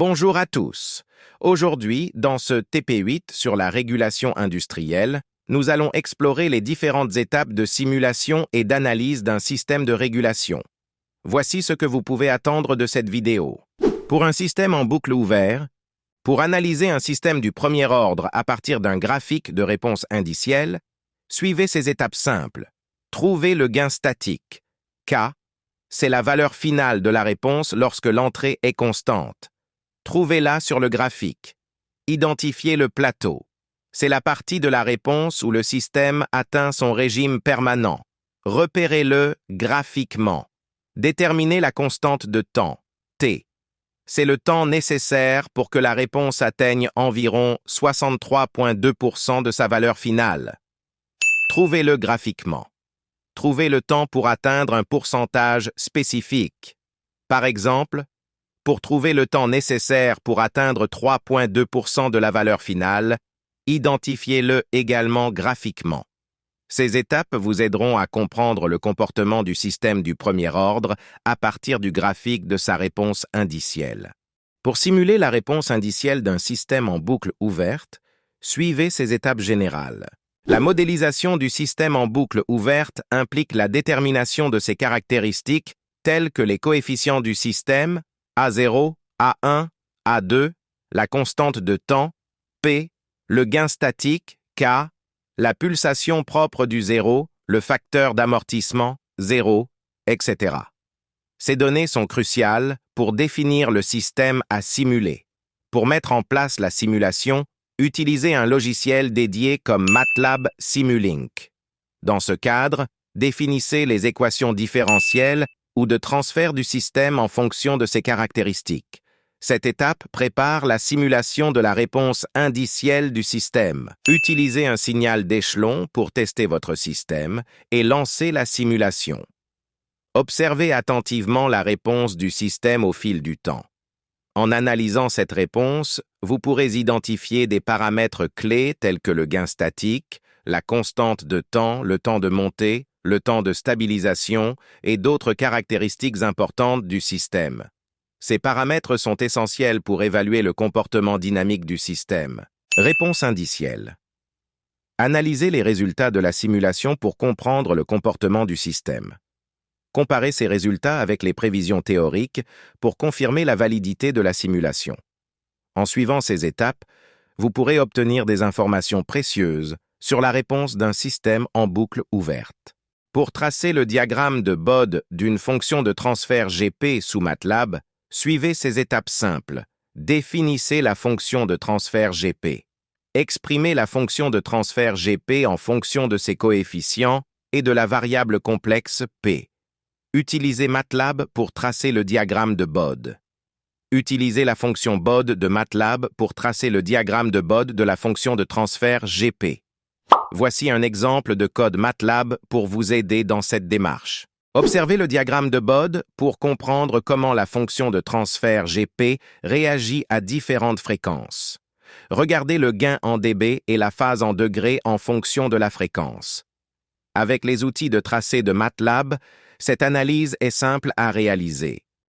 Bonjour à tous. Aujourd'hui, dans ce TP8 sur la régulation industrielle, nous allons explorer les différentes étapes de simulation et d'analyse d'un système de régulation. Voici ce que vous pouvez attendre de cette vidéo. Pour un système en boucle ouvert, pour analyser un système du premier ordre à partir d'un graphique de réponse indicielle, suivez ces étapes simples. Trouvez le gain statique. K, c'est la valeur finale de la réponse lorsque l'entrée est constante. Trouvez-la sur le graphique. Identifiez le plateau. C'est la partie de la réponse où le système atteint son régime permanent. Repérez-le graphiquement. Déterminez la constante de temps, T. C'est le temps nécessaire pour que la réponse atteigne environ 63,2% de sa valeur finale. Trouvez-le graphiquement. Trouvez le temps pour atteindre un pourcentage spécifique. Par exemple, pour trouver le temps nécessaire pour atteindre 3,2% de la valeur finale, identifiez-le également graphiquement. Ces étapes vous aideront à comprendre le comportement du système du premier ordre à partir du graphique de sa réponse indicielle. Pour simuler la réponse indicielle d'un système en boucle ouverte, suivez ces étapes générales. La modélisation du système en boucle ouverte implique la détermination de ses caractéristiques telles que les coefficients du système, A0, A1, A2, la constante de temps, P, le gain statique, K, la pulsation propre du zéro, le facteur d'amortissement, 0, etc. Ces données sont cruciales pour définir le système à simuler. Pour mettre en place la simulation, utilisez un logiciel dédié comme MATLAB Simulink. Dans ce cadre, définissez les équations différentielles ou de transfert du système en fonction de ses caractéristiques. Cette étape prépare la simulation de la réponse indicielle du système. Utilisez un signal d'échelon pour tester votre système et lancez la simulation. Observez attentivement la réponse du système au fil du temps. En analysant cette réponse, vous pourrez identifier des paramètres clés tels que le gain statique, la constante de temps, le temps de montée, le temps de stabilisation et d'autres caractéristiques importantes du système. Ces paramètres sont essentiels pour évaluer le comportement dynamique du système. Réponse indicielle. Analysez les résultats de la simulation pour comprendre le comportement du système. Comparez ces résultats avec les prévisions théoriques pour confirmer la validité de la simulation. En suivant ces étapes, vous pourrez obtenir des informations précieuses sur la réponse d'un système en boucle ouverte. Pour tracer le diagramme de Bode d'une fonction de transfert GP sous MATLAB, suivez ces étapes simples. Définissez la fonction de transfert GP. Exprimez la fonction de transfert GP en fonction de ses coefficients et de la variable complexe P. Utilisez MATLAB pour tracer le diagramme de Bode. Utilisez la fonction Bode de MATLAB pour tracer le diagramme de Bode de la fonction de transfert GP. Voici un exemple de code MATLAB pour vous aider dans cette démarche. Observez le diagramme de Bode pour comprendre comment la fonction de transfert GP réagit à différentes fréquences. Regardez le gain en dB et la phase en degrés en fonction de la fréquence. Avec les outils de tracé de MATLAB, cette analyse est simple à réaliser.